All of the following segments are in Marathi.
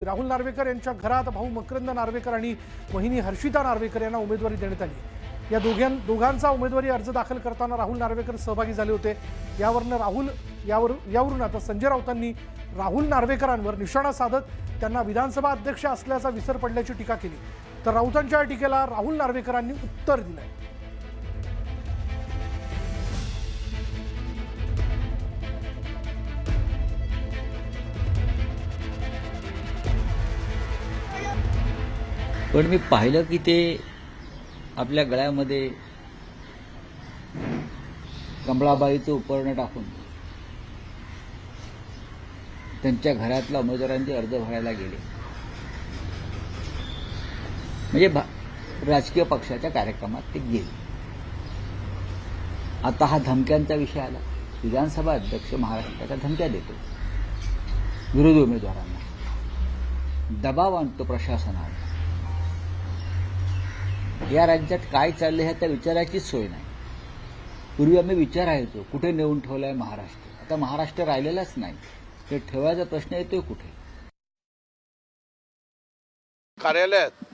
राहुल नार्वेकर यांच्या घरात भाऊ मकरंद नार्वेकर आणि वहिनी हर्षिता नार्वेकर यांना उमेदवारी देण्यात आली। या दोघांचा उमेदवारी अर्ज दाखल करताना राहुल नार्वेकर सहभागी झाले होते। यावरून आता संजय राऊतांनी राहुल नार्वेकरांवर निशाणा साधत त्यांना विधानसभा अध्यक्ष असल्याचा विसर पडल्याची टीका केली। तर राऊतांच्या टीकेला राहुल नार्वेकरांनी उत्तर दिलंय। पण मी पाहिलं की ते आपल्या गळ्यामध्ये कमळाबाईचं उपकरण टाकून त्यांच्या घरातल्या उमेदवारांचे अर्ज भरायला गेले। म्हणजे राजकीय पक्षाच्या कार्यक्रमात ते गेले। आता हा धमक्यांचा विषय आला। विधानसभा अध्यक्ष महाराष्ट्राच्या धमक्या देतो विरोधी उमेदवारांना, दबाव आणतो प्रशासनावर। या राज्यात काय चाललंय ह्या त्या विचाराचीच सोय नाही। पूर्वी आम्ही विचारायचो कुठे नेऊन ठेवलाय महाराष्ट्र। आता महाराष्ट्र राहिलेलाच नाही, हे ठेवायचा प्रश्न येतोय कुठे। कार्यालयात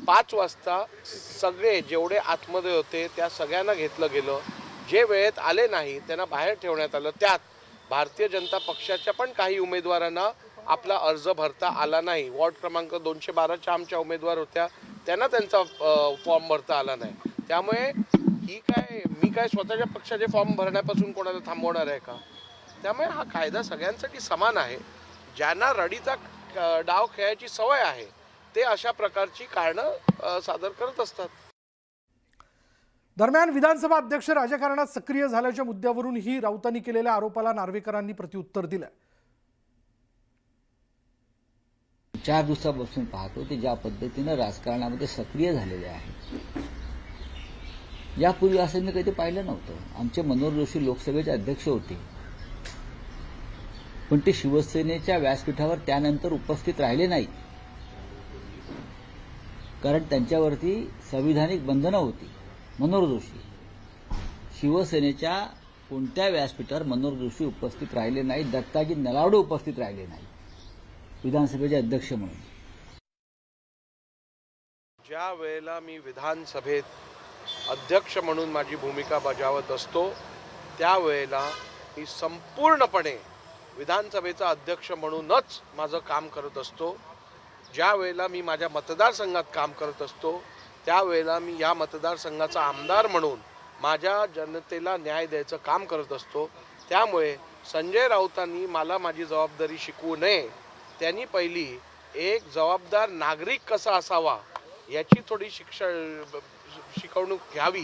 5 वाजता सगळे जेवढे आतमध्ये होते त्या सगळ्यांना घेतलं गेलं। जे वेळेत आले नाही त्यांना बाहेर ठेवण्यात आलं। त्यात भारतीय जनता पक्षाच्या पण काही उमेदवारांना आपला अर्ज भरता आला नाही। वॉर्ड क्रमांक 212च्या आमच्या उमेदवार होत्या, त्यांना त्यांचा फॉर्म भरता आला नाही। त्यामुळे मी काय स्वतःच्या पक्षाचे फॉर्म भरण्यापासून कोणाला थांबवणार आहे का? त्यामुळे हा कायदा सगळ्यांसाठी समान आहे। ज्यांना रडीचा डाव खेळायची सवय आहे ते अशा प्रकारची कारणं सादर करत असतात। दरम्यान विधानसभा अध्यक्ष राजकारणात सक्रिय झाल्याच्या मुद्द्यावरूनही राऊतांनी केलेल्या आरोपाला नार्वेकरांनी प्रत्युत्तर दिलं। 4 दिवसापासून पाहतो ते ज्या पद्धतीनं राजकारणामध्ये सक्रिय झालेले आहेत। यापूर्वी असं मी कधी पाहिलं नव्हतं। आमचे मनोहर जोशी लोकसभेचे अध्यक्ष होते, पण ते शिवसेनेच्या व्यासपीठावर त्यानंतर उपस्थित राहिले नाही, कारण त्यांच्यावरती संविधानिक बंधनं होती। मनोहर जोशी शिवसेनेच्या कोणत्या व्यासपीठावर मनोहर जोशी उपस्थित राहिले नाही। दत्ताजी नलावडे उपस्थित राहिले नाही विधानसभेचे अध्यक्ष म्हणून। ज्या वेळेला मी विधानसभेत अध्यक्ष म्हणून माझी भूमिका बजावत असतो त्यावेळेला मी संपूर्णपणे विधानसभेचा अध्यक्ष म्हणूनच माझं काम करत असतो। ज्या वेळेला मी माझ्या मतदारसंघात काम करत असतो त्यावेळेला मी या मतदारसंघाचा आमदार म्हणून माझ्या जनतेला न्याय द्यायचं काम करत असतो। त्यामुळे संजय राऊतांनी मला माझी जबाबदारी शिकवू नये, त्यांनी पहिली एक जबाबदार नागरिक कसा असावा याची थोडी शिकवणूक घ्यावी।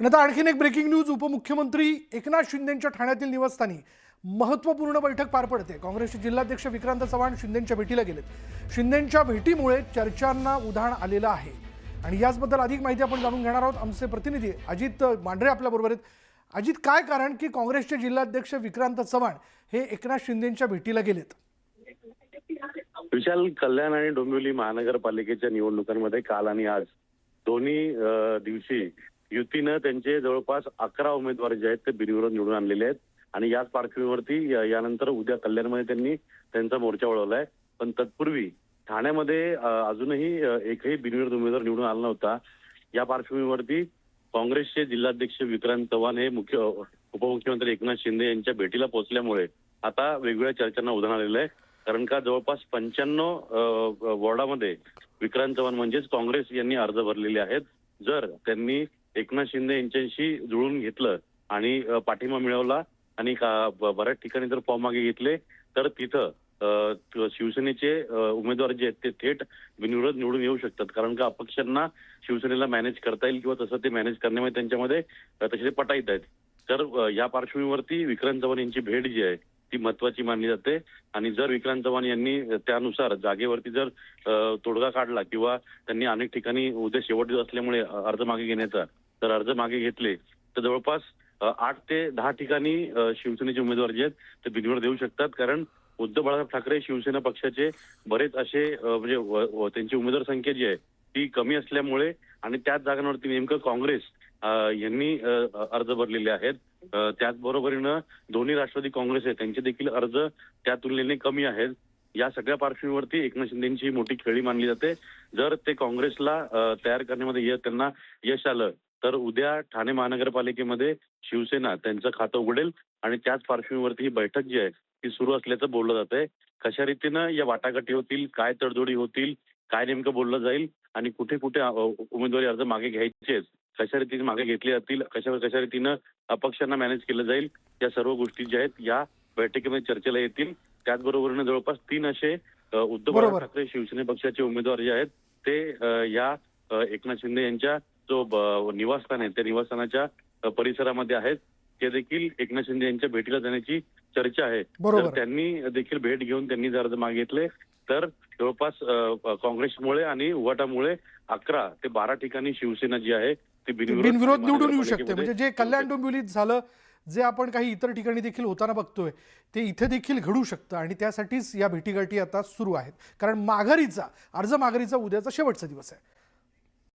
आता आणखीन एक ब्रेकिंग न्यूज। उपमुख्यमंत्री एकनाथ शिंदेंच्या ठाण्यातील निवासस्थानी महत्त्वपूर्ण बैठक पार पडते। काँग्रेसचे जिल्हाध्यक्ष विक्रांत चव्हाण शिंदेंच्या भेटीला गेलेत। शिंदेंच्या भेटीमुळे चर्चांना उधाण आलेलं आहे आणि याचबद्दल अधिक माहिती आपण जाणून घेणार आहोत। आमचे प्रतिनिधी अजित मांढरे आपल्याबरोबर आहेत। अजित, काय कारण की काँग्रेसचे जिल्हाध्यक्ष विक्रांत चव्हाण हे एकनाथ शिंदेंच्या भेटीला गेलेत? विशाल, कल्याण आणि डोंबिवली महानगरपालिकेच्या निवडणुकांमध्ये काल आणि आज दोन्ही दिवशी युतीनं त्यांचे जवळपास 11 उमेदवार जे आहेत ते बिनविरोध निवडून आणलेले आहेत आणि याच पार्श्वभूमीवरती यानंतर उद्या कल्याणमध्ये त्यांनी त्यांचा मोर्चा वळवलाय। पण तत्पूर्वी ठाण्यामध्ये अजूनही एकही बिनविरोध उमेदवार निवडून आला नव्हता। या पार्श्वभूमीवरती काँग्रेसचे जिल्हाध्यक्ष विक्रांत चव्हाण हे उपमुख्यमंत्री एकनाथ शिंदे यांच्या भेटीला पोहोचल्यामुळे आता वेगवेगळ्या चर्चांना उधाण आलेलं आहे। कारण का जवळपास 95 वॉर्डामध्ये विक्रांत चव्हाण म्हणजेच काँग्रेस यांनी अर्ज भरलेले आहेत। जर त्यांनी एकनाथ शिंदे यांच्याशी जुळून घेतलं आणि पाठिंबा मिळवला आणि बऱ्याच ठिकाणी जर फॉर्म मागे घेतले तर तिथं शिवसेनेचे उमेदवार जे आहेत ते थेट बिनविरोध निवडून येऊ शकतात। कारण का अपक्षांना शिवसेनेला मॅनेज करता येईल किंवा तसं ते मॅनेज करण्यामध्ये त्यांच्यामध्ये तसे ते पटाईत आहेत। तर या पार्श्वभूमीवरती विक्रांत चव्हाण यांची भेट जी आहे ती महत्वाची मानली जाते आणि जर विक्रांत चव्हाण यांनी त्यानुसार जागेवरती जर तोडगा काढला किंवा त्यांनी अनेक ठिकाणी उद्या शेवट दिवस असल्यामुळे अर्ज मागे घेण्याचा तर अर्ज मागे घेतले तर जवळपास 8 ते 10 ठिकाणी शिवसेनेचे उमेदवार जे आहेत ते बिनविरोध देऊ शकतात। कारण उद्धव बाळासाहेब ठाकरे शिवसेना पक्षाचे बरेच असे म्हणजे त्यांची उमेदवार संख्या जी आहे ती कमी असल्यामुळे आणि त्याच जागांवरती नेमकं काँग्रेस यांनी अर्ज भरलेले आहेत। त्याचबरोबरीनं दोन्ही राष्ट्रवादी काँग्रेस आहेत त्यांचे देखील अर्ज त्या तुलनेने कमी आहेत। या सगळ्या पार्श्वभूमीवरती एकनाथ शिंदेची मोठी खेळी मानली जाते. जर ते काँग्रेसला तयार करण्यामध्ये त्यांना यश आलं तर उद्या ठाणे महानगरपालिकेमध्ये शिवसेना त्यांचं खातं उघडेल आणि त्याच पार्श्वभूमीवरती ही बैठक जी आहे ती सुरू असल्याचं बोललं जात आहे. कशा रीतीनं या वाटाघाटी होतील, काय तडजोडी होतील, काय नेमकं बोललं जाईल आणि कुठे कुठे उमेदवारी अर्ज मागे घ्यायचे, कशा रीतीने मागे घेतले जातील, कशा रीतीनं अपक्षांना मॅनेज केलं जाईल, या सर्व गोष्टी ज्या आहेत या बैठकीमध्ये चर्चेला येतील. त्याचबरोबरीने जवळपास 3 असे उद्धव बाळासाहेब ठाकरे शिवसेना पक्षाचे उमेदवार जे आहेत ते या एकनाथ शिंदे यांच्या जो निवासस्थान आहे त्या निवासस्थानाच्या परिसरामध्ये आहेत. ते देखील एकनाथ शिंदे यांच्या भेटीला जाण्याची चर्चा आहे. तर त्यांनी देखील भेट घेऊन त्यांनी जर अर्ज मागितले तर जवळपास काँग्रेसमुळे आणि उभाटामुळे 11 ते 12 ठिकाणी शिवसेना जी आहे ती बिनविरोध निवडून येऊ शकते. म्हणजे जे कल्याण डोंबिवलीत झालं, जे आपण काही इतर ठिकाणी देखील होताना बघतोय, ते इथे देखील घडू शकतं आणि त्यासाठीच या भेटीगाठी आता सुरू आहेत. कारण अर्ज माघारीचा उद्याचा शेवटचा दिवस आहे.